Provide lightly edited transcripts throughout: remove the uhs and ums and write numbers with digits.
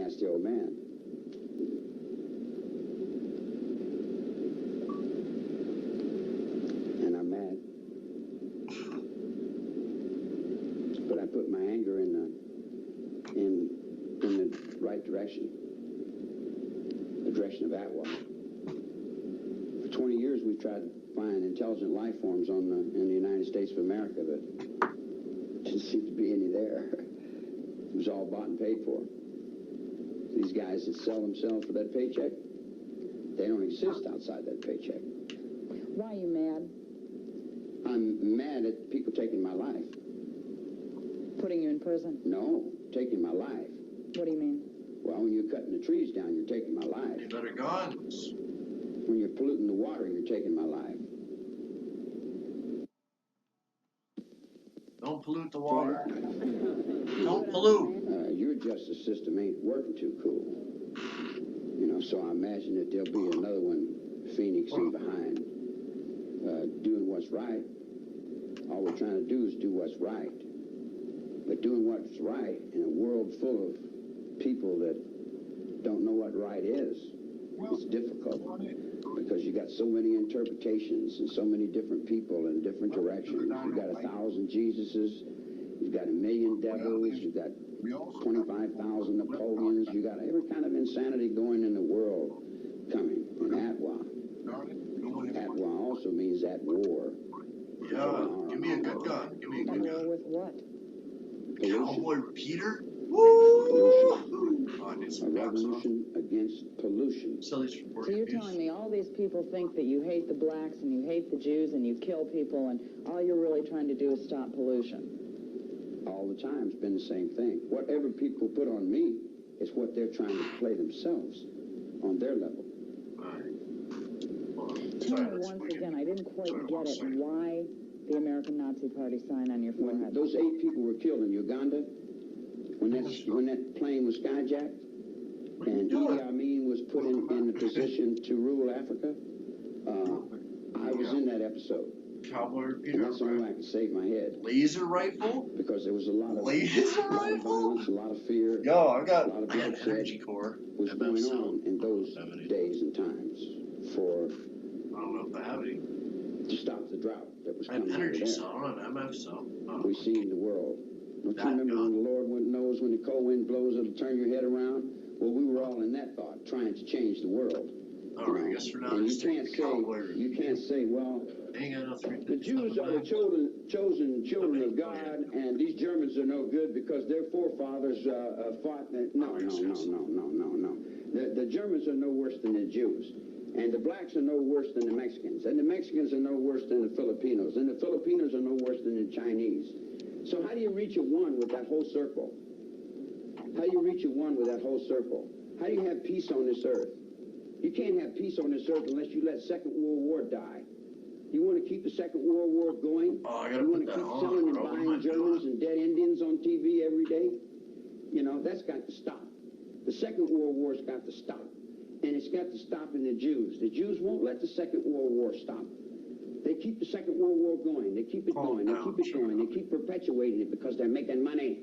nasty old man. And I'm mad. But I put my anger in the right direction. The direction of Atwa. For 20 years we've tried to find intelligent life forms in the United States of America, but didn't seem to be any there. It was all bought and paid for. These guys that sell themselves for that paycheck, they don't exist outside that paycheck. Why are you mad? I'm mad at people taking my life. Putting you in prison? No, taking my life. What do you mean? Well, when you're cutting the trees down, you're taking my life. They better guns. When you're polluting the water, you're taking my life. Don't pollute the water. Don't pollute. Your justice system ain't working too cool. You know, so I imagine that there'll be another one phoenixing behind, doing what's right. All we're trying to do is do what's right. But doing what's right in a world full of people that don't know what right is, it's difficult. Because you got so many interpretations and so many different people in different directions. You've got 1,000 Jesuses, you've got 1,000,000 devils, you've got 25,000 Napoleons, you got every kind of insanity going in the world coming. And Atwa also means at war. Yeah, give me a good gun. Give me a good War gun. with what? Cowboy repeater? Woo! Oh, I need A some packs, huh? revolution against pollution. Sell these for So 40 you're apiece. telling me all these people think that you hate the blacks and you hate the Jews and you kill people and all you're really trying to do is stop pollution? All the time, it's been the same thing. Whatever people put on me is what they're trying to play themselves on their level. Tell me once again, I didn't quite get it, why the American Nazi Party sign on your When forehead. those 8 people were killed in Uganda, when that plane was skyjacked, and Idi Amin was put in a position to rule Africa, I was in that episode. Cowboy And repeater. that's the only way I could save my head. Laser rifle? Because there was a lot of Rifle? violence, a lot of fear, Yo, I a got lot of an bloodshed energy core. was going MF on in those 70. days and times I don't know if I have any. to stop the drought that was I have coming over energy there. cell. I don't have MF cell. We seen the world. Don't you That remember gun. when the Lord knows when the cold wind blows, it'll turn your head around? Well, we were all in that thought, trying to change the world. All right, I guess we're not And just taking the cowboy you repeater. can't say, well, They ain't got no 3 the Jews are the chosen children of God, and these Germans are no good because their forefathers fought. No. The Germans are no worse than the Jews, and the blacks are no worse than the Mexicans, and the Mexicans are no worse than the Filipinos, and the Filipinos are no worse than the Chinese. So how do you reach a one with that whole circle? How do you reach a one with that whole circle? How do you have peace on this earth? You can't have peace on this earth unless you let Second World War die. You want to keep the Second World War going? Oh, I gotta You want put to that keep on, selling and bro. buying My Germans God. and dead Indians on TV every day? You know, that's got to stop. The Second World War's got to stop. And it's got to stop in the Jews. The Jews won't let the Second World War stop. They keep the Second World War going. They keep it going. They keep it going. They keep perpetuating it because they're making money.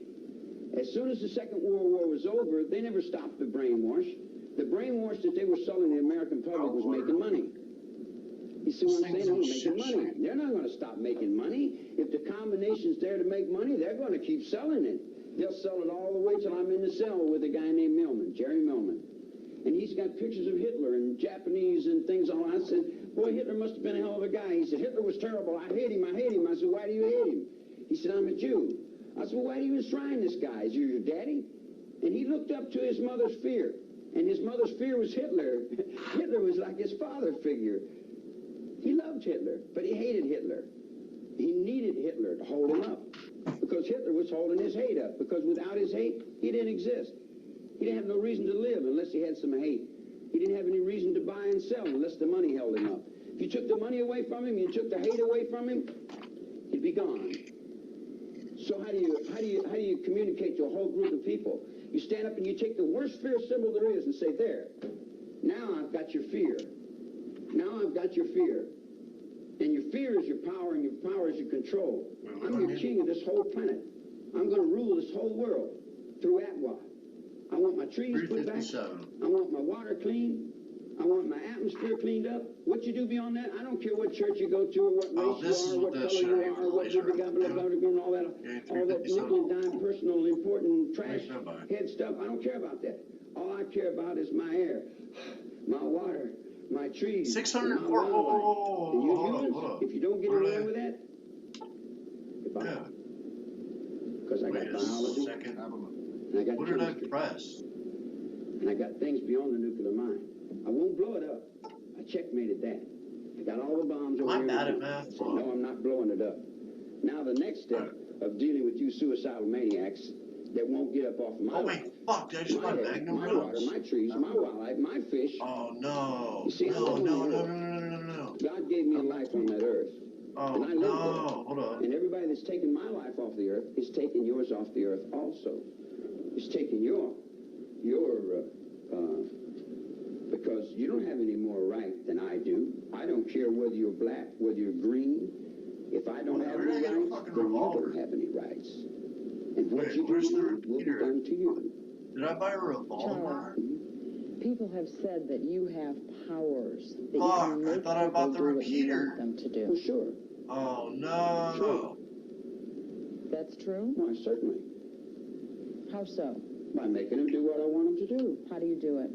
As soon as the Second World War was over, they never stopped the brainwash. The brainwash that they were selling the American public was making money. You see what I'm saying? They were making money. They're not going to stop making money. If the combination's there to make money, they're going to keep selling it. They'll sell it all the way till I'm in the cell with a guy named Millman, Jerry Millman. And he's got pictures of Hitler and Japanese and things all that. I said, boy, Hitler must have been a hell of a guy. He said, Hitler was terrible. I hate him. I hate him. I said, why do you hate him? He said, I'm a Jew. I said, well, why do you enshrine this guy? Is he your daddy? And he looked up to his mother's fear. And his mother's fear was Hitler. Hitler was like his father figure. He loved Hitler, but he hated Hitler. He needed Hitler to hold him up. Because Hitler was holding his hate up. Because without his hate, he didn't exist. He didn't have no reason to live unless he had some hate. He didn't have any reason to buy and sell unless the money held him up. If you took the money away from him, you took the hate away from him, he'd be gone. So how do you communicate to a whole group of people? You stand up and you take the worst fear symbol there is and say, there, now I've got your fear. Now I've got your fear. And your fear is your power, and your power is your control. I'm your king of this whole planet. I'm going to rule this whole world through Atwa. I want my trees put back. 357. I want my water clean. I want my atmosphere cleaned up. What you do beyond that, I don't care what church you go to or what Oh, race this you is are, what what that color you shiny are, what laser blah, blah, blah, blah, blah, and all that nickel and dime personal important trash head stuff. I don't care about that. All I care about is my air, my water, my trees, 604. my wildlife. And you Hold humans, up. if you don't get in line with that, goodbye. Yeah. Because I got Wait a biology, second. and I got What did I chemistry, press? and I got things beyond the nuclear mind. I won't blow it up. I checkmated that. I got all the bombs over Am I here. bad at math? I said, no, I'm not blowing it up. Now the next step of dealing with you suicidal maniacs that won't get up off of my Oh, wait, life, fuck, did I just my my air, magnum my water, rounds? my trees, my wildlife, my fish. Oh, no. You see, I live on the earth. No. God gave me a life on that earth. Oh, And I live no. there. Hold up. And everybody that's taken my life off the earth is taking yours off the earth also. It's taking your because you don't have any more right than I do. I don't care whether you're black, whether you're green. If I don't have any rights, then you don't have any rights. And what Wait, you do where's to the me will be repeater? done to you. Did I buy a revolver? People have said that you have powers, that Fuck, you can I make thought I people bought the do what you repeater. want them to For do. sure. Oh, no. Sure. That's true? Why, certainly. How so? By making him do what I want him to do. How do you do it?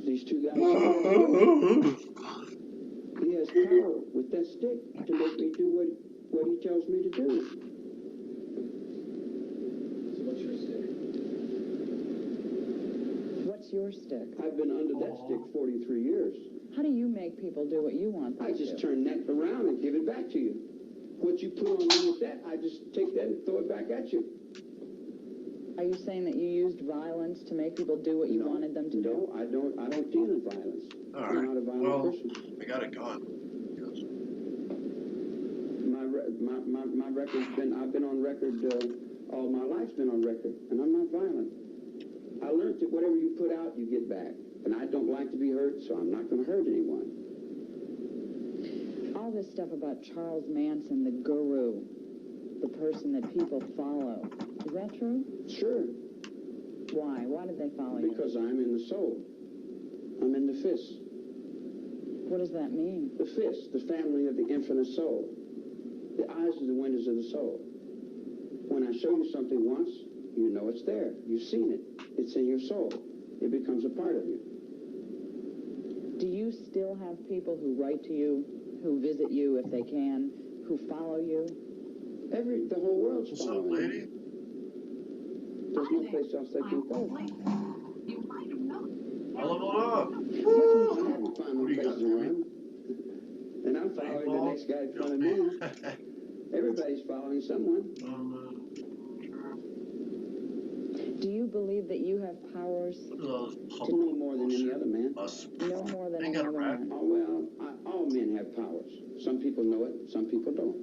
These two guys. He has power with that stick to make me do what he tells me to do. So what's your stick? What's your stick? I've been under that stick 43 years. How do you make people do what you want them I to just do? turn that around and give it back to you. What you put on me with that, I just take that and throw it back at you. Are you saying that you used violence to make people do what you wanted them to do? No, I don't deal in violence. All I'm right. not a violent Well, person. I got a gun. My record's been, I've been on record, all my life's been on record, and I'm not violent. I learned that whatever you put out, you get back. And I don't like to be hurt, so I'm not going to hurt anyone. All this stuff about Charles Manson, the guru, the person that people follow, is that true? Sure, Why? Why did they follow you? because I'm in the soul. I'm in the fist. What does that mean? The fist, the family of the infinite soul. The eyes are the windows of the soul. When I show you something once, you know it's there. You've seen it. It's in your soul. It becomes a part of you. Do you still have people who write to you, who visit you if they can, who follow you? The whole world's What's up, following lady? you. There's no place else they can go. I leveled up. I haven't found no What do you got, places around. And I'm following the next guy in front of me. Everybody's following someone. Do you believe that you have powers? To know more than any other man. No more than Ain't got a another rat. man. Oh, well, all men have powers. Some people know it, some people don't.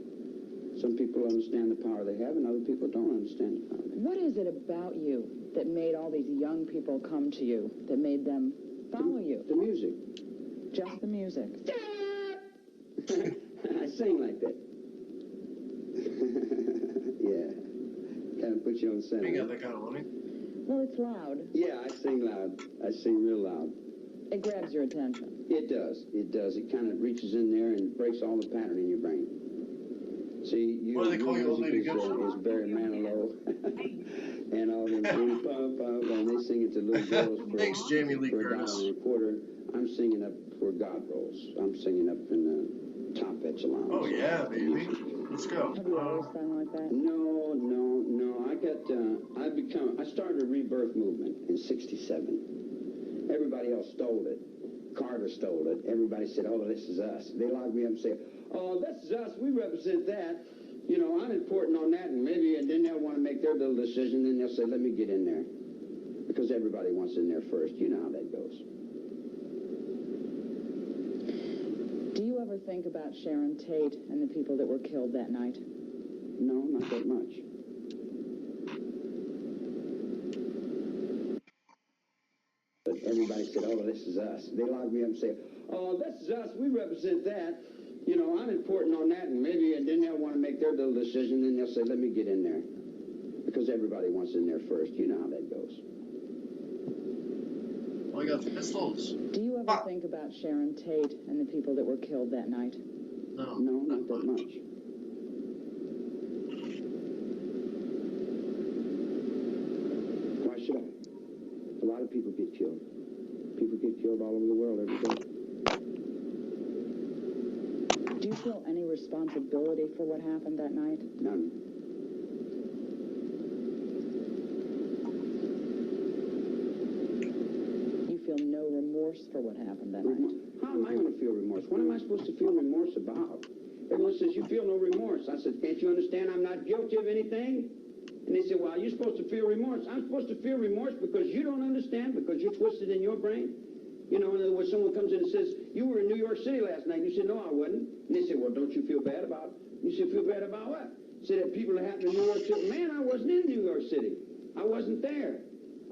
Some people understand the power they have, and other people don't understand the power they have. What is it about you that made all these young people come to you, that made them follow you? The music. Just the music. I sing like that. Yeah. Kind of put you on center. Ain't got that kind of money. Well, it's loud. Yeah, I sing loud. I sing real loud. It grabs your attention. It does. It does. It kind of reaches in there and breaks all the pattern in your brain. See, What do they call you, old lady music Gibson? is Barry Manilow and all them and they sing it to little girls for, Thanks, Jamie Lee for Curtis. $1.25. I'm singing up where God rolls. I'm singing up in the top echelons. Oh, yeah, baby. Let's go. Have you always sung like that? No. I started a rebirth movement in '67. Everybody else stole it. Carter stole it. Everybody said, oh, this is us. They locked me up and say, oh, this is us. We represent that. You know, I'm important on that, and then they'll want to make their little decision, and they'll say, let me get in there. Because everybody wants in there first. You know how that goes. Do you ever think about Sharon Tate and the people that were killed that night? No, not that much. But everybody said, oh, this is us. They locked me up and say, oh, this is us. We represent that. You know, I'm important on that, and then they'll want to make their little decision, and they'll say, let me get in there. Because everybody wants in there first. You know how that goes. Oh, we got pistols. Do you ever think about Sharon Tate and the people that were killed that night? No. No, not that much. Why should I? A lot of people get killed. People get killed all over the world every day. Do you feel any responsibility for what happened that night? None. You feel no remorse for what happened that night? How am I going to feel remorse? What am I supposed to feel remorse about? Everyone says, you feel no remorse. I said, can't you understand I'm not guilty of anything? And they said, well, you're supposed to feel remorse. I'm supposed to feel remorse because you don't understand, because you're twisted in your brain. You know, in other words, someone comes in and says, you were in New York City last night. And you said, no, I wasn't. And they said, well, don't you feel bad about it? You said, feel bad about what? Said that people that happened in New York City. Man, I wasn't in New York City. I wasn't there.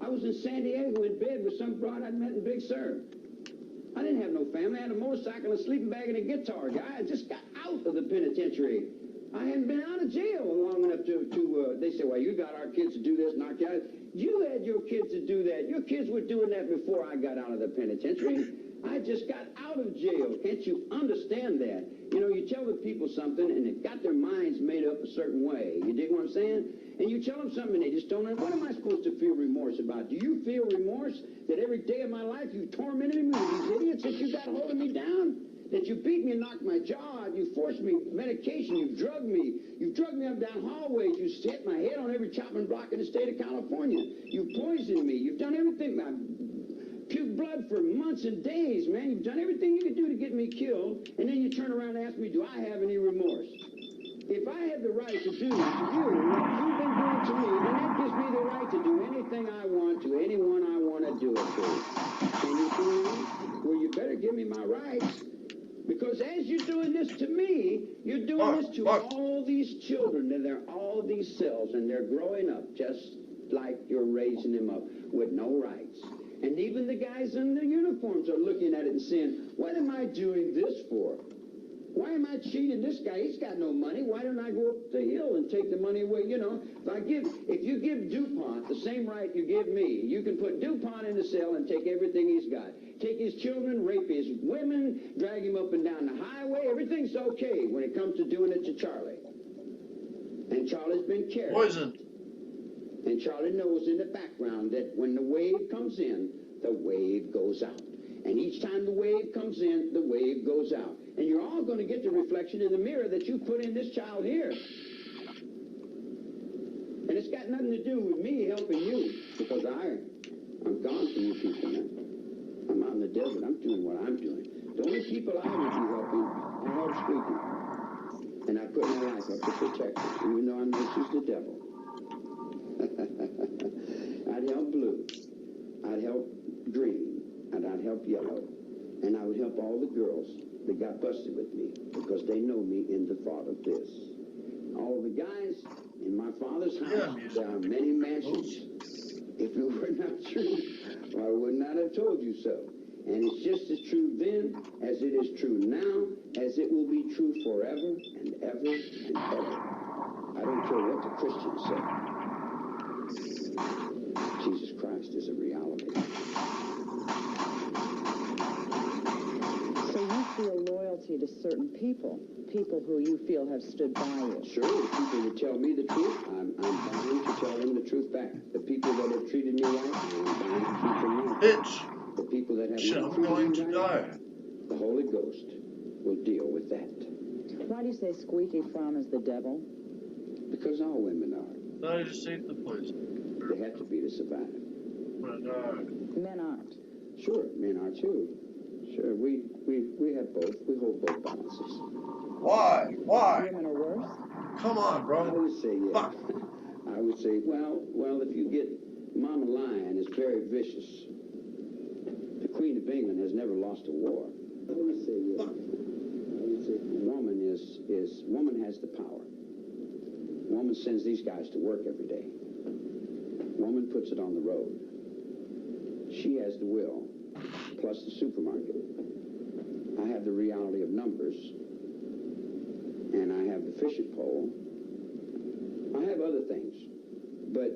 I was in San Diego in bed with some broad I'd met in Big Sur. I didn't have no family. I had a motorcycle, a sleeping bag, and a guitar. Guy, I just got out of the penitentiary. I hadn't been out of jail long enough to they say, well, you got our kids to do this and our kids. You had your kids to do that. Your kids were doing that before I got out of the penitentiary. I just got out of jail. Can't you understand that? You know, you tell the people something and they've got their minds made up a certain way. You dig what I'm saying? And you tell them something and they just don't know. What am I supposed to feel remorse about? Do you feel remorse that every day of my life you tormented me with these idiots that you got holding me down? That you beat me and knocked my jaw out, you forced me medication, you've drugged me up down hallways, you hit my head on every chopping block in the state of California. You've poisoned me, you've done everything. I puked blood for months and days, man. You've done everything you could do to get me killed, and then you turn around and ask me, do I have any remorse? If I had the right to do to you what you've been doing to me, then that gives me the right to do anything I want to, anyone I want to do it to. Can you see that? Well, you better give me my rights. Because as you're doing this to me, you're doing this to all these children, and they're all these cells, and they're growing up just like you're raising them up with no rights. And even the guys in the uniforms are looking at it and saying, what am I doing this for? Why am I cheating this guy? He's got no money. Why don't I go up the hill and take the money away? You know, if you give DuPont the same right you give me, you can put DuPont in the cell and take everything he's got. Take his children, rape his women, drag him up and down the highway. Everything's okay when it comes to doing it to Charlie. And Charlie's been carried. Poisoned. And Charlie knows in the background that when the wave comes in, the wave goes out. And each time the wave comes in, the wave goes out. And you're all going to get the reflection in the mirror that you put in this child here. And it's got nothing to do with me helping you, because I'm gone from you people now. I'm out in the desert. I'm doing what I'm doing. The only people I would be helping, I help Squeaky. And I put my life up to protect her, even though I know she's the devil. I'd help Blue. I'd help Green. And I'd help Yellow. And I would help all the girls that got busted with me, because they know me in the thought of this. All the guys in my father's house, there are many mansions. If it were not true, I would not have told you so. And it's just as true then as it is true now, as it will be true forever and ever and ever. I don't care what the Christians say. Jesus Christ is a reality. So you feel loyalty to certain people who you feel have stood by you? Sure, the people that tell me the truth, I'm bound to tell them the truth back. The people that have treated me right, I'm bound to treat them right. Bitch. The people that have Shit, not I'm treated going me to right, die. the Holy Ghost will deal with that. Why do you say Squeaky Fromm is the devil? Because all women are. I just ate the poison. They have to be to survive. I'm gonna die. Men aren't. Sure, men are too. Sure, we have both. We hold both balances. Why? Why? Women are worse? Come on, I bro. would say, yeah. Fuck. I would say, well, if you get Mama Lion is very vicious. The Queen of England has never lost a war. I would say, yeah. I would say, woman has the power. Woman sends these guys to work every day. Woman puts it on the road. She has the will, plus the supermarket. I have the reality of numbers, and I have the fishing pole. I have other things, but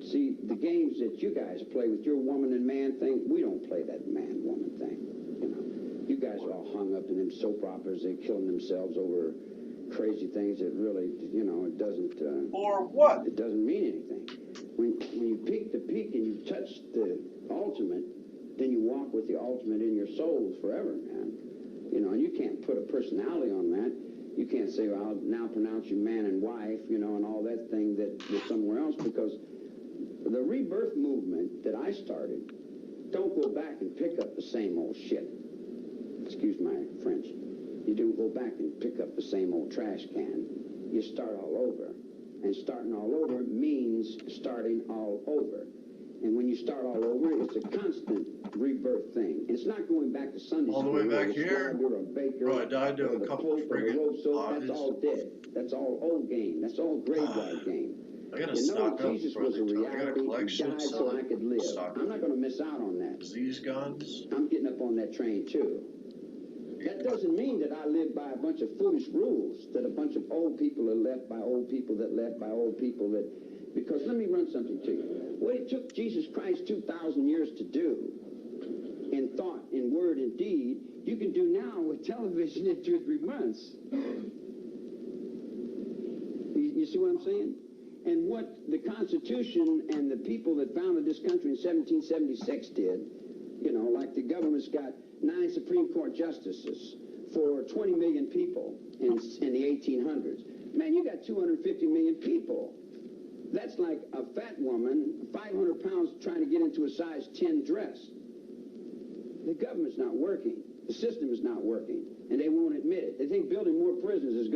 see, the game's games that you guys play with your woman and man thing, we don't play that man-woman thing. You know, you guys are all hung up in them soap operas. They're killing themselves over crazy things that really, you know, it doesn't. Or what? It doesn't mean anything. When you peak the peak and you touch the ultimate, then you walk with the ultimate in your souls forever, man. You know, and you can't put a personality on that. You can't say, well, I'll now pronounce you man and wife, you know, and all that thing that was somewhere else, because the rebirth movement that I started, don't go back and pick up the same old shit. Excuse my French. You don't go back and pick up the same old trash can. You start all over. And starting all over means starting all over. And when you start all over, it's a constant rebirth thing. It's not going back to Sunday All the school way back or a here? scribe or a baker, Bro, I died to or a the couple pope or the friggin' rope soap. That's bodies. all dead. That's all old game. That's all graveyard game. I gotta You know, stock up Jesus for was a the time. I got a reality. He collection, died so so I could live. stock I'm not going to miss out on that. disease guns. I'm getting up on that train too. That doesn't mean that I live by a bunch of foolish rules, that a bunch of old people are left by old people that left by old people that... Because let me run something to you. What it took Jesus Christ 2,000 years to do, in thought, in word, in deed, you can do now with television in 2 or 3 months. You see what I'm saying? And what the Constitution and the people that founded this country in 1776 did, you know, like the government's got 9 Supreme Court justices for 20 million people in the 1800s. Man, you got 250 million people. That's like a fat woman, 500 pounds, trying to get into a size 10 dress. The government's not working. The system is not working, and they won't admit it. They think building more prisons is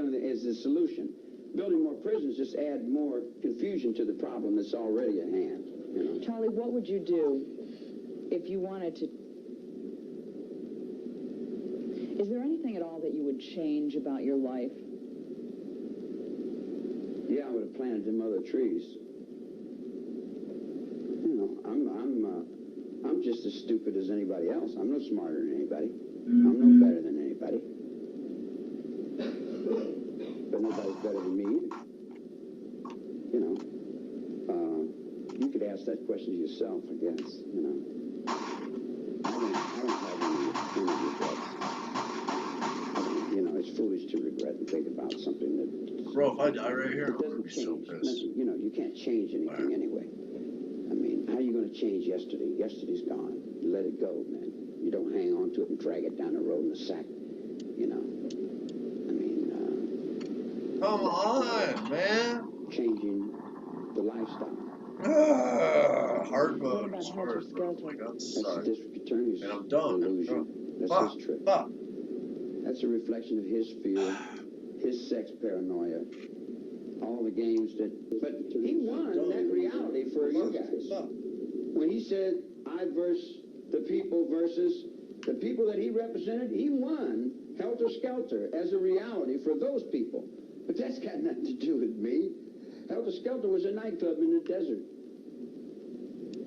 the solution. Building more prisons just add more confusion to the problem that's already at hand. You know? Charlie, what would you do if you wanted to? Is there anything at all that you would change about your life? Yeah, I would have planted them other trees. You know, I'm just as stupid as anybody else. I'm no smarter than anybody. I'm no better than anybody. But nobody's better than me either. You know, you could ask that question to yourself, I guess. You know, I don't have any regrets. You know, it's foolish to regret and think about something that... Bro, if I die right here, It I'm gonna doesn't be so change. pissed. Nothing, you know, you can't change anything anyway. I mean, how are you going to change yesterday? Yesterday's gone. You let it go, man. You don't hang on to it and drag it down the road in a sack. You know, I mean, Come on, man. changing the lifestyle. Hard What mode about is Helter hard. Oh my Skelter? God, That's the sucks. district attorney's And I'm done. illusion. That's Fuck, his trick. fuck. That's a reflection of his fear, his sex paranoia, all the games that... But he won that reality for you guys. When he said, I verse the people versus the people that he represented, he won Helter Skelter as a reality for those people. But that's got nothing to do with me. Helter Skelter was a nightclub in the desert.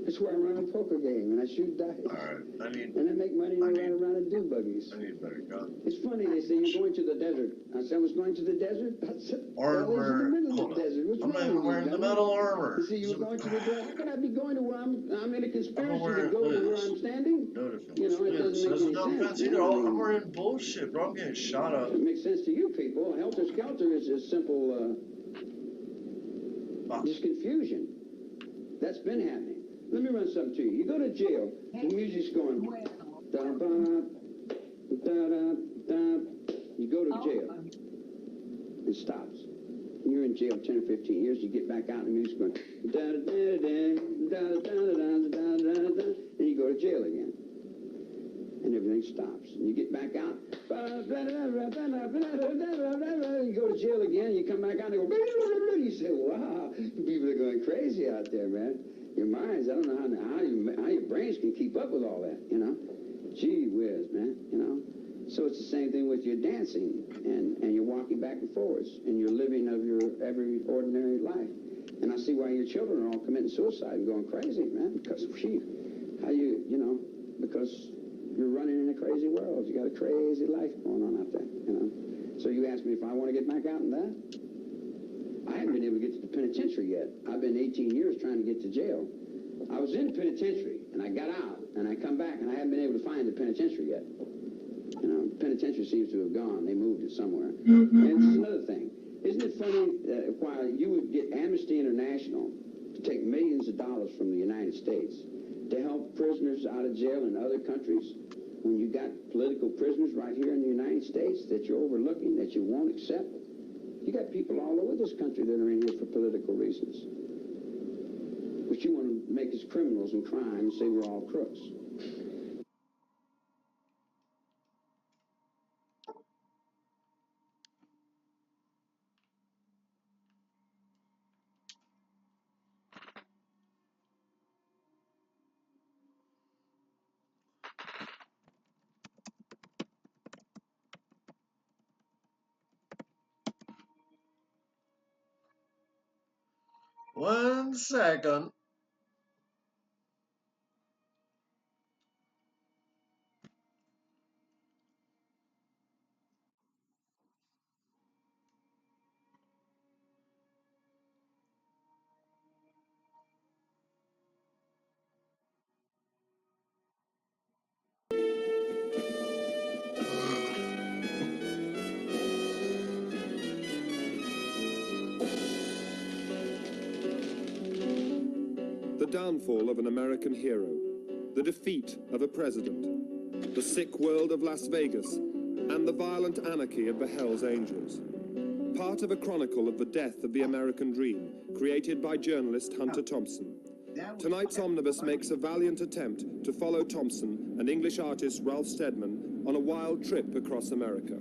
That's where I run a poker game and I shoot dice. Alright, I need And I make money and I ride around in do buggies. a better gun. It's funny, they say you're going to the desert. I said I was going to the desert? I said, well, it's in the middle of Hold the on. desert. What's I'm not wrong even with wearing you, the dummy? metal armor. You see, you were going to the desert. How can I be going to where I'm in a conspiracy to wearing go to where this. I'm standing? No defense. You know, it doesn't make any no sense, offense man. either. I mean, I'm wearing bullshit, bro. I'm getting shot up. It makes sense to you people. Helter Skelter is a simple, just confusion. That's been happening. Let me run something to you. You go to jail, the music's going, da-ba-da-da-da. You go to jail. It stops. You're in jail 10 or 15 years, you get back out and the music's going, da-da-da-da-da-da-da-da-da-da. Then you go to jail again. And everything stops. And you get back out. You go to jail again, you come back out and they go, you say, wow, people are going crazy out there, man. Your minds, I don't know how your brains can keep up with all that, you know. Gee whiz, man, you know. So it's the same thing with your dancing and you're walking back and forwards and you're living of your every ordinary life. And I see why your children are all committing suicide and going crazy, man, because, gee, because you're running in a crazy world. You got a crazy life going on out there, you know. So you ask me if I want to get back out in that? I haven't been able to get to the penitentiary yet. I've been 18 years trying to get to jail. I was in penitentiary, and I got out, and I come back, and I haven't been able to find the penitentiary yet. You know, the penitentiary seems to have gone. They moved it somewhere. And this is another thing. Isn't it funny while you would get Amnesty International to take millions of dollars from the United States to help prisoners out of jail in other countries, when you got political prisoners right here in the United States that you're overlooking, that you won't accept? You got people all over this country that are in here for political reasons. But you want to make us criminals and crime and say we're all crooks. One second. The downfall of an American hero, the defeat of a president, the sick world of Las Vegas, and the violent anarchy of the Hells Angels. Part of a chronicle of the death of the American dream, created by journalist Hunter Thompson. Tonight's omnibus makes a valiant attempt to follow Thompson and English artist Ralph Steadman on a wild trip across America.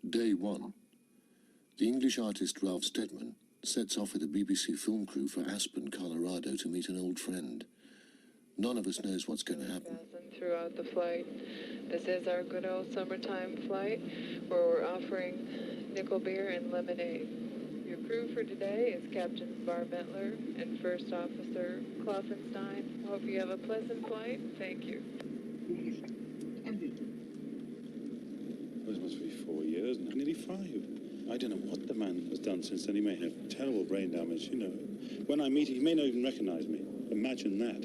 Day 1. The English artist Ralph Steadman sets off with a BBC film crew for Aspen, Colorado to meet an old friend. None of us knows what's going to happen. Throughout the flight. This is our good old summertime flight where we're offering nickel beer and lemonade. Your crew for today is Captain Barmentler and First Officer Kloffenstein. Hope you have a pleasant flight. Thank you. Well, it must be 4 years now, nearly 5. I don't know what the man has done since then. He may have terrible brain damage, you know. When I meet him, he may not even recognize me. Imagine that.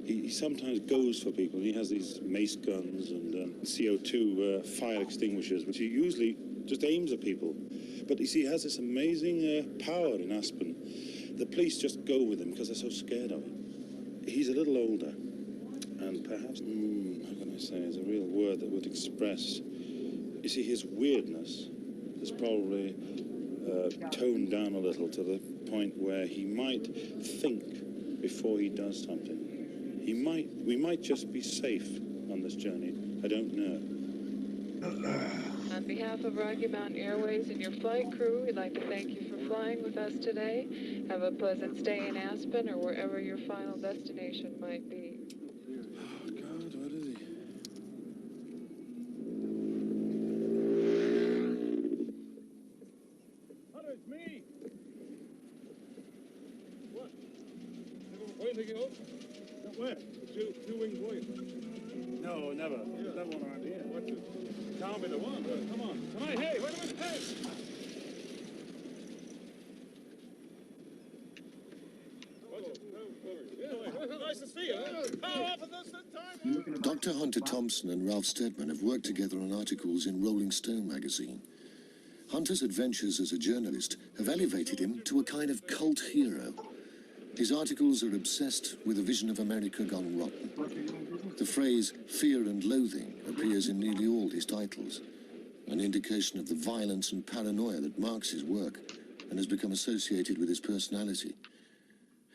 He sometimes goes for people. He has these mace guns and CO2 fire extinguishers, which he usually just aims at people. But you see, he has this amazing power in Aspen. The police just go with him because they're so scared of him. He's a little older, and perhaps, how can I say, is a real word that would express. You see, his weirdness is probably toned down a little to the point where he might think before he does something. We might just be safe on this journey. I don't know. On behalf of Rocky Mountain Airways and your flight crew, we'd like to thank you for flying with us today. Have a pleasant stay in Aspen or wherever your final destination might be. Oh, God, what is he? Hunter, it's me! What? Never taking off? Where? Two-wing voyage. No, never. There's never one around here. What's it? Can't be the one. Come on. Come on. Hey, wait a minute. Hey! Nice to see you. How often does the time? Dr. Hunter Thompson and Ralph Steadman have worked together on articles in Rolling Stone magazine. Hunter's adventures as a journalist have elevated him to a kind of cult hero. His articles are obsessed with a vision of America gone rotten. The phrase fear and loathing appears in nearly all his titles, an indication of the violence and paranoia that marks his work and has become associated with his personality.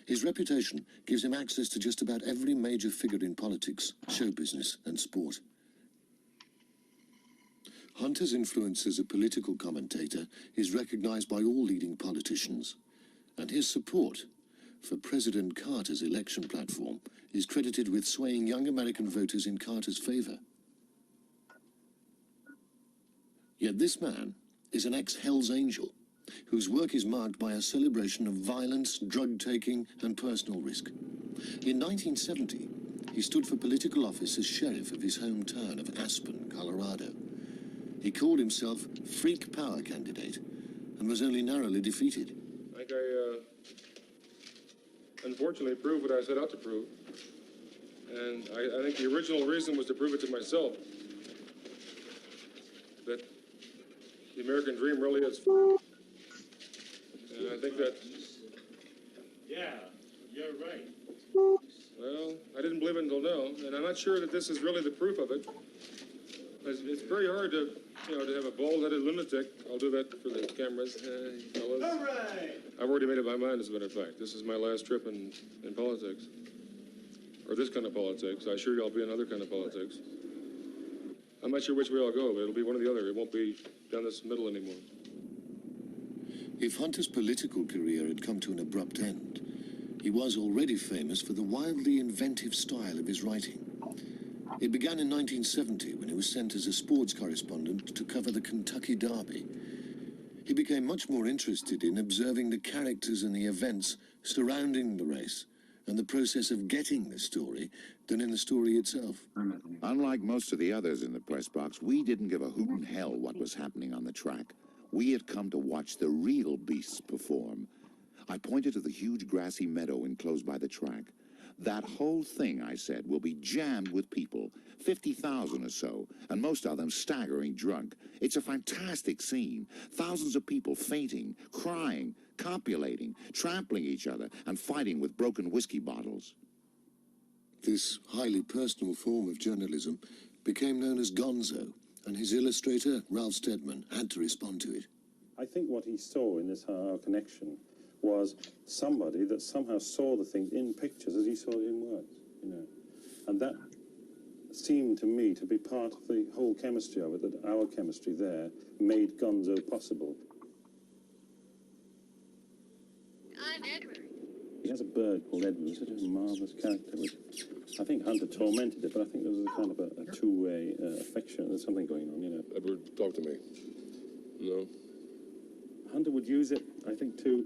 His reputation gives him access to just about every major figure in politics, show business, and sport. Hunter's influence as a political commentator is recognized by all leading politicians, and his support for President Carter's election platform is credited with swaying young American voters in Carter's favor. Yet this man is an ex-Hells Angel whose work is marked by a celebration of violence, drug-taking and personal risk. In 1970, he stood for political office as sheriff of his hometown of Aspen, Colorado. He called himself Freak Power Candidate and was only narrowly defeated. I think I unfortunately proved what I set out to prove. And I think the original reason was to prove it to myself. That the American dream really is. And I think that... Yeah, you're right. Well, I didn't believe it until now, and I'm not sure that this is really the proof of it. It's very hard to, to have a bald-headed lunatic. I'll do that for the cameras. Fellas. All right. I've already made up my mind, as a matter of fact. This is my last trip in politics. Or this kind of politics. I assure you I'll be in other kind of politics. I'm not sure which way I'll go, but it'll be one or the other. It won't be down this middle anymore. If Hunter's political career had come to an abrupt end, he was already famous for the wildly inventive style of his writing. It began in 1970 when he was sent as a sports correspondent to cover the Kentucky Derby. He became much more interested in observing the characters and the events surrounding the race and the process of getting the story than in the story itself. Unlike most of the others in the press box, we didn't give a hoot in hell what was happening on the track. We had come to watch the real beasts perform. I pointed to the huge grassy meadow enclosed by the track. That whole thing, I said, will be jammed with people, 50,000 or so, and most of them staggering drunk. It's a fantastic scene. Thousands of people fainting, crying, copulating, trampling each other, and fighting with broken whiskey bottles. This highly personal form of journalism became known as Gonzo, and his illustrator, Ralph Steadman, had to respond to it. I think what he saw in this Our Connection was somebody that somehow saw the things in pictures as he saw it in words, And that seemed to me to be part of the whole chemistry of it, that our chemistry there made Gonzo possible. I'm Edward. He has a bird called Edward, such a marvellous character, which I think Hunter tormented it, but I think there was a kind of a two-way affection. There's something going on, Edward, talk to me. No? Hunter would use it, I think, to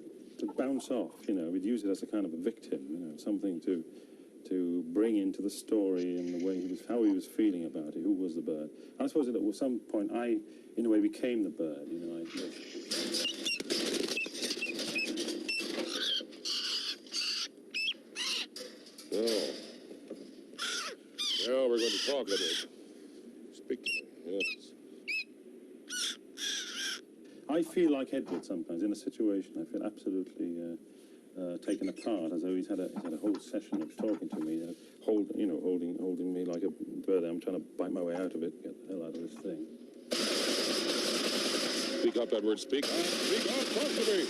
bounce off, We'd use it as a kind of a victim, something to bring into the story and the way how he was feeling about it, who was the bird. And I suppose that at some point I, in a way, became the bird, Oh. Now we're going to talk, Edward. Speak to me, yes. I feel like Edward sometimes in a situation. I feel absolutely taken apart, as though he's had a whole session of talking to me, holding me like a bird. I'm trying to bite my way out of it, get the hell out of this thing. Speak up, Edward. Speak up. Speak up. Talk to me.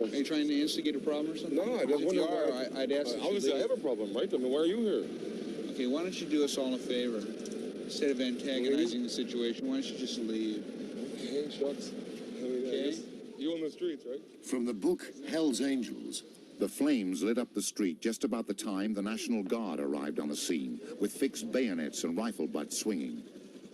Are you trying to instigate a problem or something? No, I just wonder. If you are, I'd ask you. Obviously, I have a problem, right? I mean, why are you here? Okay, why don't you do us all a favor? Instead of antagonizing the situation, why don't you just leave? Okay, shucks. Okay. You on the streets, right? From the book Hell's Angels. The flames lit up the street just about the time the National Guard arrived on the scene, with fixed bayonets and rifle butts swinging.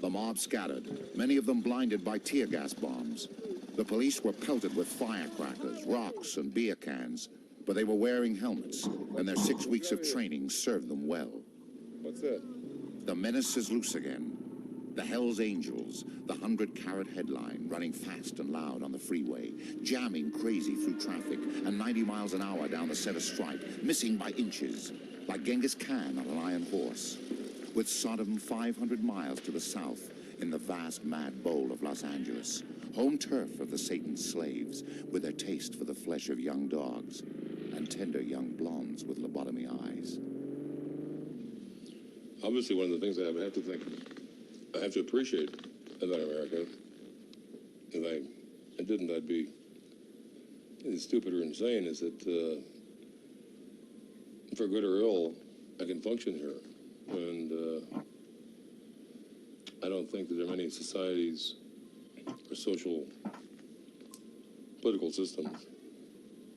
The mob scattered, many of them blinded by tear gas bombs. The police were pelted with firecrackers, rocks, and beer cans, but they were wearing helmets, and their 6 weeks of training served them well. What's that? The menace is loose again. The Hells Angels, the 100-carat headline, running fast and loud on the freeway, jamming crazy through traffic, and 90 miles an hour down the center stripe, missing by inches, like Genghis Khan on an iron horse, with Sodom 500 miles to the south in the vast mad bowl of Los Angeles, home turf of the Satan's slaves, with their taste for the flesh of young dogs and tender young blondes with lobotomy eyes. Obviously, one of the things I have to appreciate about America, if I didn't, I'd be stupid or insane, is that for good or ill, I can function here. And I don't think that there are many societies or social political systems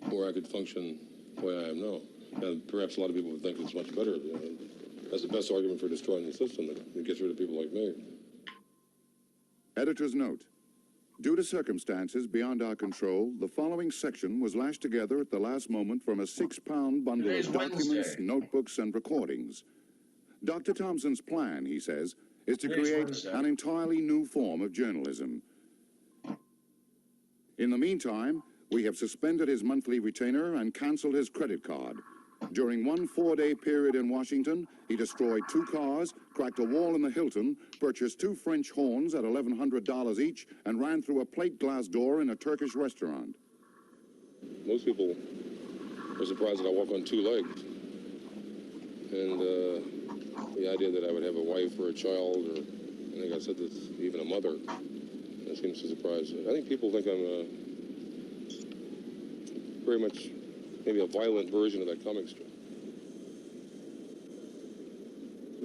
where I could function the way I am now. And perhaps a lot of people would think it's much better. That's the best argument for destroying the system, that it gets rid of people like me. Editor's note. Due to circumstances beyond our control, the following section was lashed together at the last moment from a 6-pound bundle Today's of documents, Wednesday. notebooks, and recordings. Dr. Thompson's plan, he says, is to Today's create Wednesday. an entirely new form of journalism. In the meantime, we have suspended his monthly retainer and canceled his credit card. During one 4-day period in Washington, he destroyed 2 cars, cracked a wall in the Hilton, purchased 2 French horns at $1,100 each, and ran through a plate glass door in a Turkish restaurant. Most people are surprised that I walk on 2 legs. And the idea that I would have a wife or a child, or I think I said this, even a mother, that seems to surprise me. I think people think I'm very much maybe a violent version of that comic strip.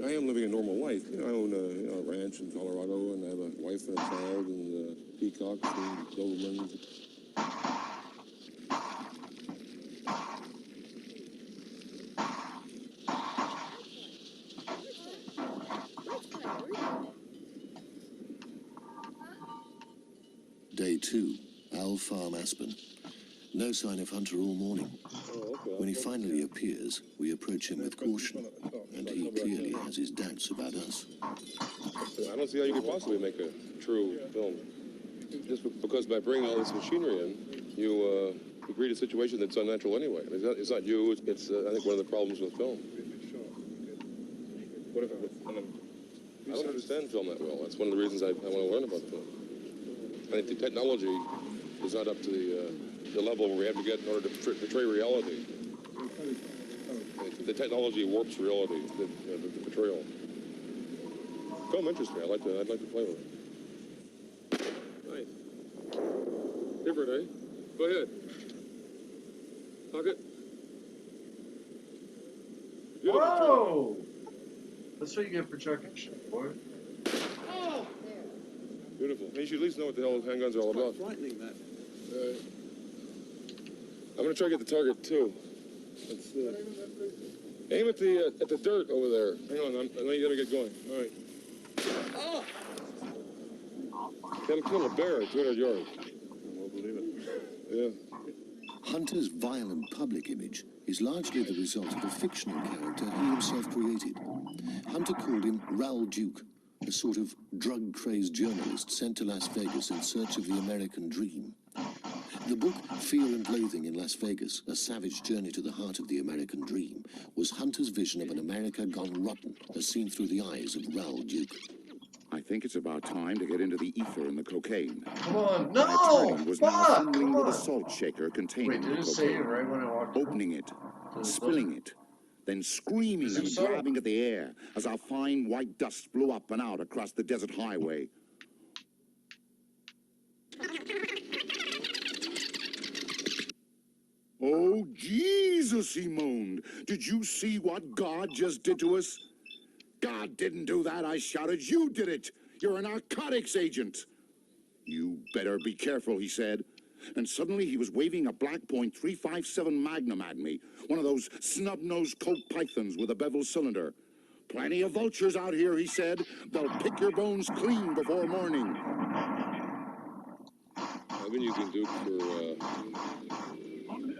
I am living a normal life. You know, I own a ranch in Colorado, and I have a wife and a child, and peacocks and Dobermans. Day 2, Owl Farm, Aspen. No sign of Hunter all morning. When he finally appears, we approach him with caution, and he clearly has his doubts about us. I don't see how you could possibly make a true film. Just because by bringing all this machinery in, you create a situation that's unnatural anyway. I mean, it's not you, it's I think, one of the problems with film. What if I don't understand film that well. That's one of the reasons I want to learn about film. I think the technology is not up to the level where we have to get in order to portray reality. The technology warps reality, the portrayal. Film interests me. I'd like to play with it. Nice. Different, eh? Go ahead. Pocket. Whoa! That's what you get for chucking shit, boy. Beautiful. You should at least know what the hell handguns are all about. Frightening, that. I'm going to try to get the target, too. Let's, aim at the dirt over there. Hang on, I know you got to get going. All right. Oh! That'll kill a bear at 200 yards. I won't believe it. Yeah. Hunter's violent public image is largely the result of a fictional character he himself created. Hunter called him Raoul Duke, a sort of drug-crazed journalist sent to Las Vegas in search of the American dream. The book, Fear and Loathing in Las Vegas, A Savage Journey to the Heart of the American Dream, was Hunter's vision of an America gone rotten, as seen through the eyes of Raoul Duke. I think it's about time to get into the ether and the cocaine. Come on, My no! attorney was now Fuck! fumbling Come with a on! salt shaker containing Wait, did the it say cocaine, right when I walked in? opening it, spilling it, then screaming Is it and so? grabbing at the air as our fine white dust blew up and out across the desert highway. Oh, Jesus, he moaned. Did you see what God just did to us? God didn't do that, I shouted. You did it. You're a narcotics agent. You better be careful, he said. And suddenly he was waving a Black Point .357 Magnum at me, one of those snub-nosed Colt Pythons with a bevel cylinder. Plenty of vultures out here, he said. They'll pick your bones clean before morning. I've been using Duke for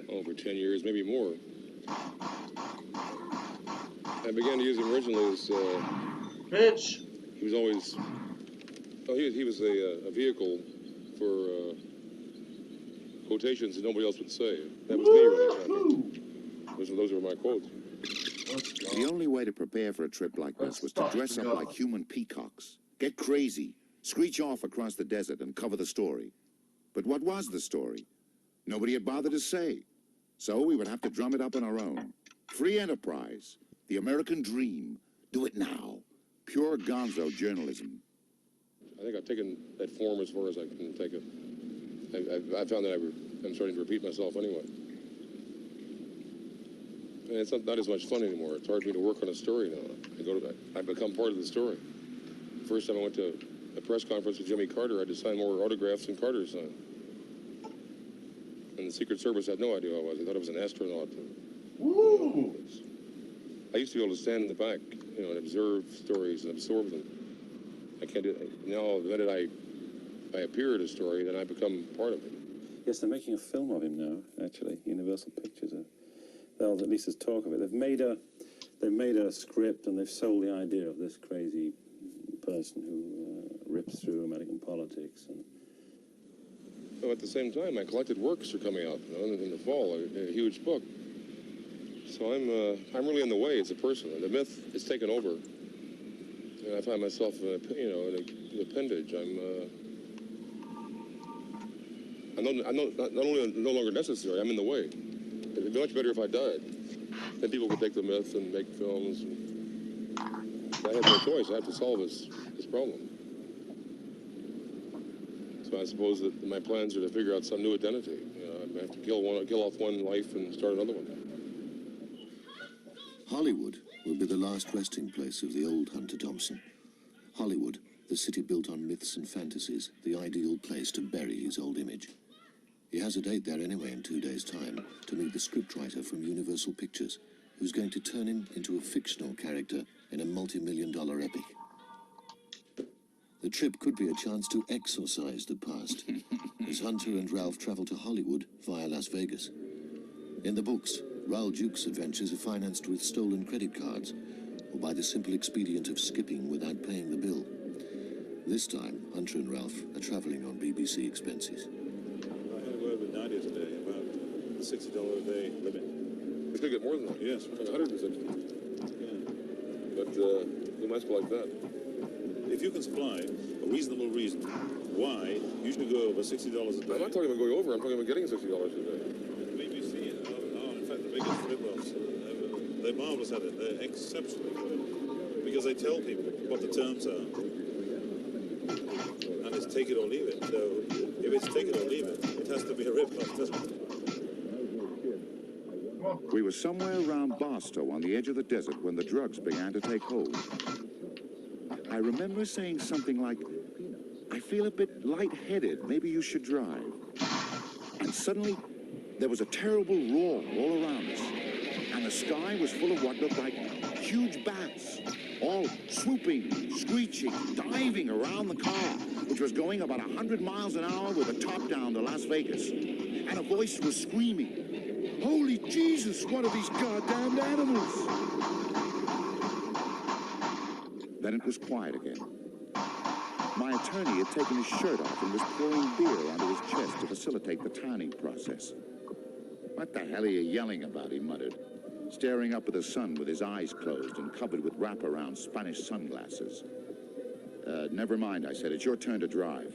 over 10 years, maybe more. I began to use him originally as Bitch! he was always he was a vehicle for quotations that nobody else would say. That was me really. Those were my quotes. The only way to prepare for a trip like this was to dress up like human peacocks, get crazy, screech off across the desert and cover the story. But what was the story? Nobody had bothered to say. So we would have to drum it up on our own. Free enterprise, the American dream. Do it now. Pure gonzo journalism. I think I've taken that form as far as I can take it. I found that I'm starting to repeat myself anyway. And it's not as much fun anymore. It's hard for me to work on a story now. I become part of the story. First time I went to a press conference with Jimmy Carter, I had to sign more autographs than Carter signed. And the Secret Service had no idea who I was. They thought I was an astronaut. Woo! I used to be able to stand in the back, and observe stories and absorb them. I can't do it now. The minute I I appear in a story, then I become part of it. Yes, they're making a film of him now, actually. Universal Pictures they'll at least there's talk of it. They've made a script and they've sold the idea of this crazy person who rips through American politics. And So at the same time, my collected works are coming out, you know, in the fall, a huge book. So I'm really in the way as a person. And the myth is taken over, and I find myself, an appendage. I'm not only no longer necessary. I'm in the way. It'd be much better if I died. Then people could take the myth and make films. And I have no choice. I have to solve this problem. So I suppose that my plans are to figure out some new identity. You know, I have to kill off one life and start another one. Hollywood will be the last resting place of the old Hunter Thompson. Hollywood, the city built on myths and fantasies, the ideal place to bury his old image. He has a date there anyway in 2 days' time to meet the scriptwriter from Universal Pictures, who's going to turn him into a fictional character in a multi-million-dollar epic. The trip could be a chance to exorcise the past, as Hunter and Ralph travel to Hollywood via Las Vegas. In the books, Raoul Duke's adventures are financed with stolen credit cards, or by the simple expedient of skipping without paying the bill. This time, Hunter and Ralph are traveling on BBC expenses. I had a word with Nadia today about the $60 a day limit. It's going to get more than that. Yes. Like 160. Yeah. But we might go like that. If you can supply a reasonable reason why you should go over $60 a day. I'm not talking about going over. I'm talking about getting $60 a day. BBC are in fact the biggest rip-offs. They're marvelous at it. They're exceptionally good because they tell people what the terms are, and it's take it or leave it. So if it's take it or leave it, it has to be a rip-off, doesn't it? We were somewhere around Barstow on the edge of the desert when the drugs began to take hold. I remember saying something like, I feel a bit lightheaded, maybe you should drive. And suddenly, there was a terrible roar all around us, and the sky was full of what looked like huge bats, all swooping, screeching, diving around the car, which was going about 100 miles an hour with the top down to Las Vegas. And a voice was screaming, "Holy Jesus, what are these goddamned animals?" Then it was quiet again. My attorney had taken his shirt off and was pouring beer onto his chest to facilitate the tanning process. "What the hell are you yelling about?" he muttered, staring up at the sun with his eyes closed and covered with wraparound Spanish sunglasses. Never mind," I said. "It's your turn to drive."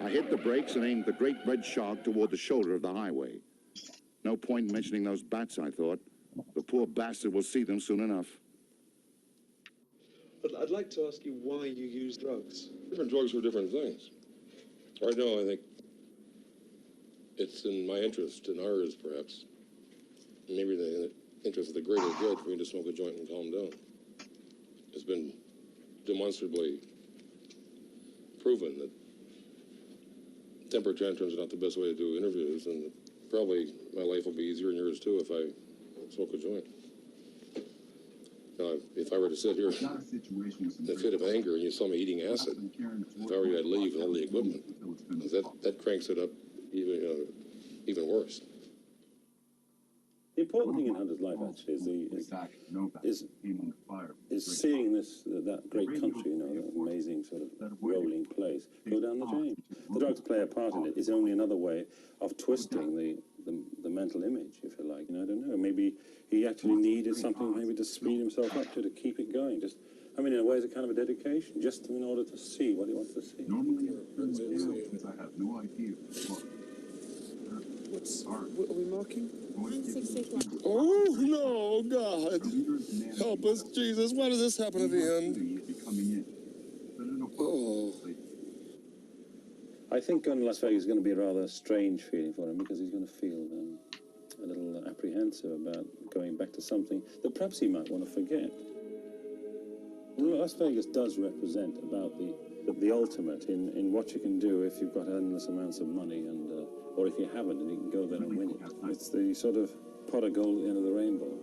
I hit the brakes and aimed the great red shark toward the shoulder of the highway. No point in mentioning those bats, I thought. The poor bastard will see them soon enough. But I'd like to ask you why you use drugs. Different drugs for different things. Right now, I think it's in my interest, in ours perhaps, maybe the interest of the greater good for me to smoke a joint and calm down. It's been demonstrably proven that temper tantrums are not the best way to do interviews, and probably my life will be easier and yours too if I smoke a joint. Now, if I were to sit here in a fit of anger and you saw me eating acid, if I were you, I'd leave with all the equipment. That cranks it up even worse. The important thing in Hunter's life actually is seeing that great country, that amazing sort of rolling place, go down the drain. The drugs play a part in it. It's only another way of twisting the mental image, if you like. I don't know. Maybe he actually needed something maybe to speed himself up to keep it going. In a way, it's a kind of a dedication, just in order to see what he wants to see. Normally, I have no idea. What are we marking? Oh, no, God. Help us, Jesus. Why does this happen at the end? Oh. I think going to Las Vegas is going to be a rather strange feeling for him because he's going to feel a little apprehensive about going back to something that perhaps he might want to forget. Las Vegas does represent about the ultimate in what you can do if you've got endless amounts of money or if you haven't and you can go there and win it. It's the sort of pot of gold at the end of the rainbow.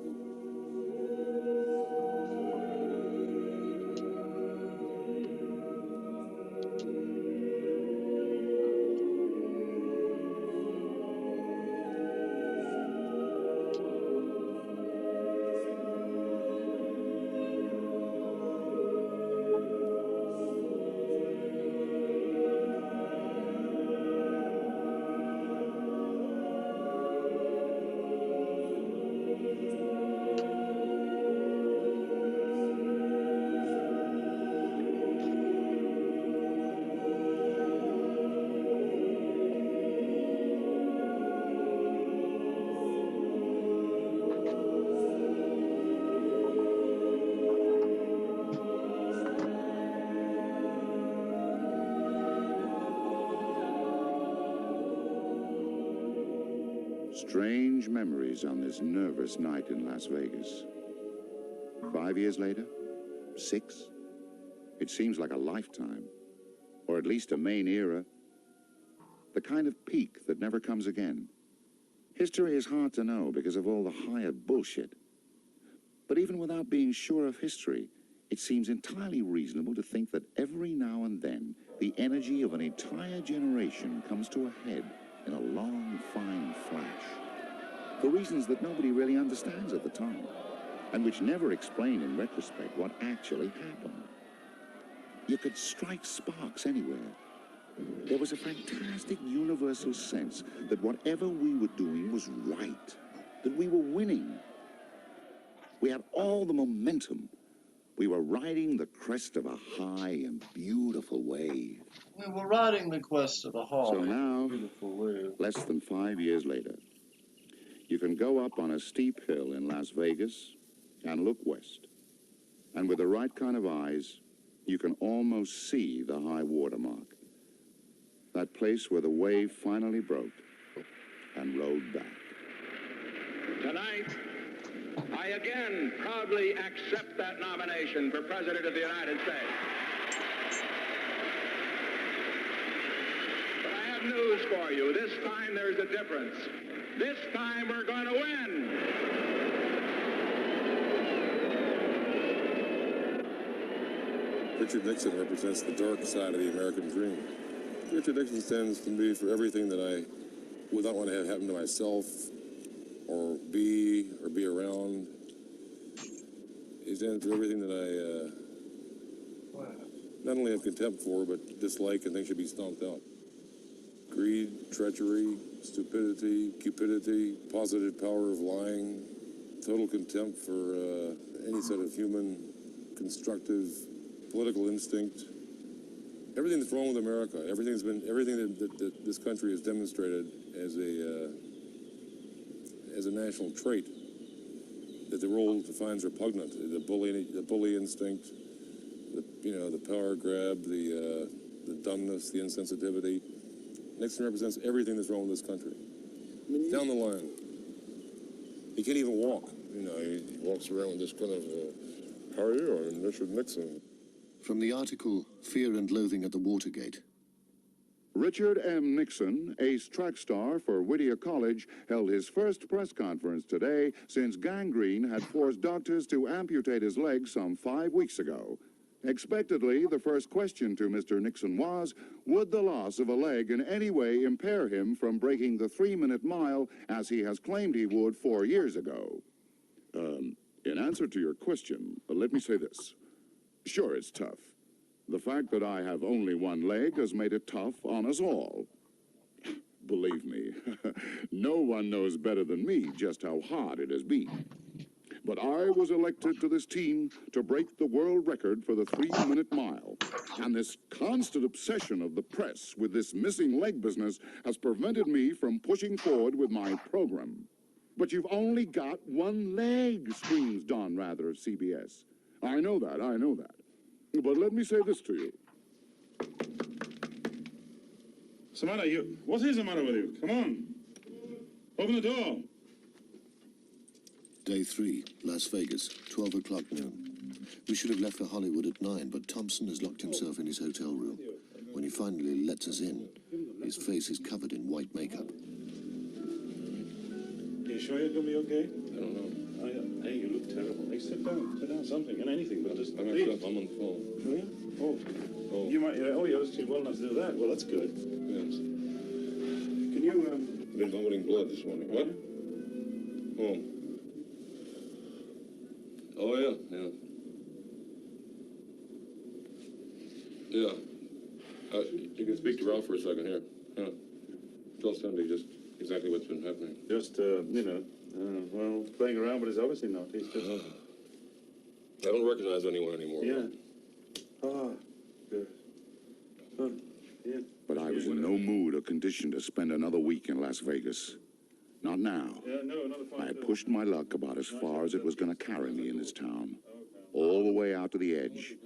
Strange memories on this nervous night in Las Vegas. 5 years later? 6? It seems like a lifetime. Or at least a main era. The kind of peak that never comes again. History is hard to know because of all the hired bullshit. But even without being sure of history, it seems entirely reasonable to think that every now and then, the energy of an entire generation comes to a head in a long, fine flash. For reasons that nobody really understands at the time, and which never explain in retrospect what actually happened. You could strike sparks anywhere. There was a fantastic universal sense that whatever we were doing was right, that we were winning. We had all the momentum. We were riding the crest of a high and beautiful wave. We were riding the quest of a high. So now, Beautiful wave. less than 5 years later, you can go up on a steep hill in Las Vegas and look west. And with the right kind of eyes, you can almost see the high water mark. That place where the wave finally broke and rode back. Tonight, I again proudly accept that nomination for President of the United States. But I have news for you. This time there's a difference. This time we're going to win. Richard Nixon represents the dark side of the American dream. Richard Nixon stands to me for everything that I would not want to have happen to myself or be around. He stands for everything that I not only have contempt for, but dislike and think should be stomped out. Greed, treachery, stupidity, cupidity, positive power of lying, total contempt for any sort of human, constructive, political instinct. Everything that's wrong with America, everything that this country has demonstrated as a national trait that the world defines repugnant. The bully instinct, the power grab, the dumbness, the insensitivity. Nixon represents everything that's wrong with this country. Down the line. He can't even walk. He walks around with this kind of, how are you? I'm Richard Nixon. From the article, Fear and Loathing at the Watergate. Richard M. Nixon, ace track star for Whittier College, held his first press conference today since gangrene had forced doctors to amputate his leg some 5 weeks ago. Expectedly, the first question to Mr. Nixon was, would the loss of a leg in any way impair him from breaking the 3-minute mile as he has claimed he would 4 years ago? In answer to your question, let me say this. Sure, it's tough. The fact that I have only one leg has made it tough on us all. Believe me, no one knows better than me just how hard it has been. But I was elected to this team to break the world record for the 3-minute mile. And this constant obsession of the press with this missing leg business has prevented me from pushing forward with my program. But you've only got one leg, screams Don Rather of CBS. I know that. But let me say this to you. What's the matter? What is the matter with you? Come on. Open the door. Day 3, Las Vegas, 12 o'clock noon. We should have left for Hollywood at 9, but Thompson has locked himself in his hotel room. When he finally lets us in, his face is covered in white makeup. Are you sure you're going to be okay? I don't know. Hey, you look terrible. Hey, sit down, something, and anything, but just... I'm on the phone. Oh, yeah? Oh. You might, you're still well enough to do that. Well, that's good. Yes. Can you, I've been vomiting blood this morning. What? Oh. Oh, yeah. Yeah. You can speak to Ralph for a second here. Yeah. Tell Cindy just exactly what's been happening. Just, well, playing around, but it's obviously not. He's just... I don't recognize anyone anymore. Yeah. Good. Yeah. But I was in no mood or condition to spend another week in Las Vegas. Not now. Yeah, no, another I had pushed my luck about as far as it was going to carry me in this town. All the way out to the edge.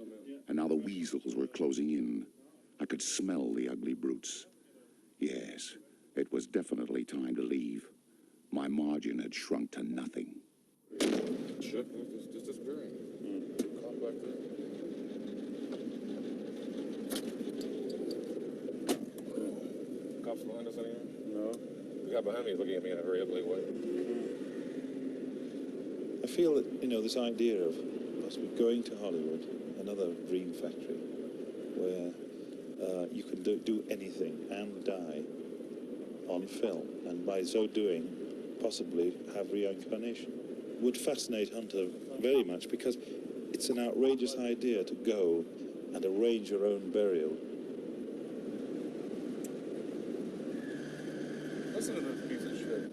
And now the weasels were closing in. I could smell the ugly brutes. Yes, it was definitely time to leave. My margin had shrunk to nothing. Ship is just disappearing. Caught back there. Cops behind us anywhere? No. The guy behind me is looking at me in a very ugly way. I feel that, you know, this idea of possibly going to Hollywood, another dream factory, where you can do anything and die on film, and by so doing, possibly have reincarnation, would fascinate Hunter very much, because it's an outrageous idea to go and arrange your own burial. Listen to this piece of shit.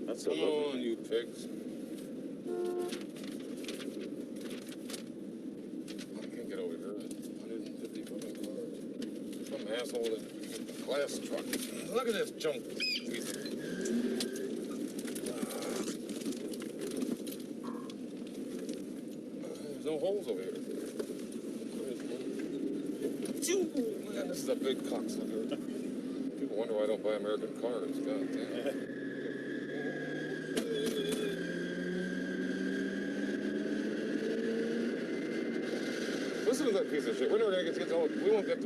That's Come on, you pigs. I can't get over here. 150 fucking cars. Some asshole in a glass truck. Look at this junk piece of... There's no holes over here. Man, this is a big cocksucker. People wonder why I don't buy American cars. God damn. Listen to that piece of shit. We're never gonna get all. We won't make it.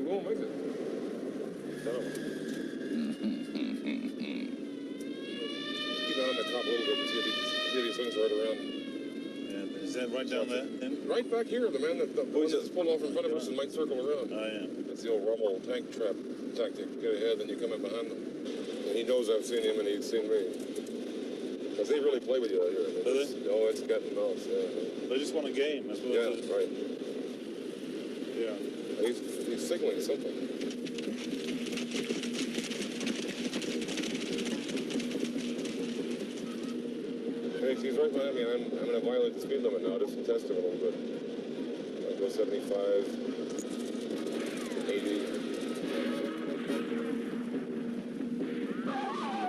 Keep on the cop a little bit and see if he swings right around. Yeah, is that right down there? Right back here, the man that that's pulled off in front of us and might circle around. Oh, yeah. That's the old Rommel tank trap tactic. Get ahead, then you come in behind them. And he knows I've seen him and he's seen me. Because they really play with you out here. Oh, it's cat and mouse, yeah. They just want a game, as well. Yeah, right. Yeah. He's signaling something. He's right behind me. I'm going to violate the speed limit now, just to test him a little bit. I go 75, 80.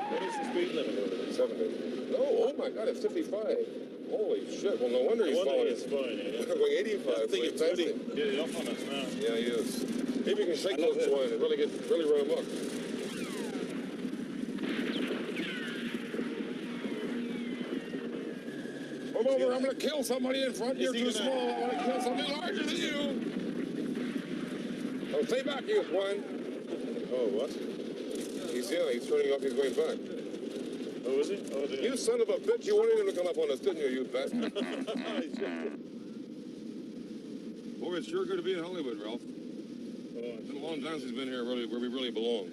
What is the speed limit over there? 70. No, oh my God, it's 55. Holy shit. Well, no wonder he's following us. Yeah. Going 85. I think it's really getting off on us now. Yeah, he is. Maybe you can shake those twine and really run him up. Come over, I'm going to kill somebody in front. You're too small. I want to kill somebody larger than you. Oh, stay back, you swine. Oh, what? He's turning off. He's going back. Oh, is he? Oh, dear. You son of a bitch. You wanted him to come up on us, didn't you bastard? Boy, it's sure good to be in Hollywood, Ralph. It's been a long time since he's been here where we really belong.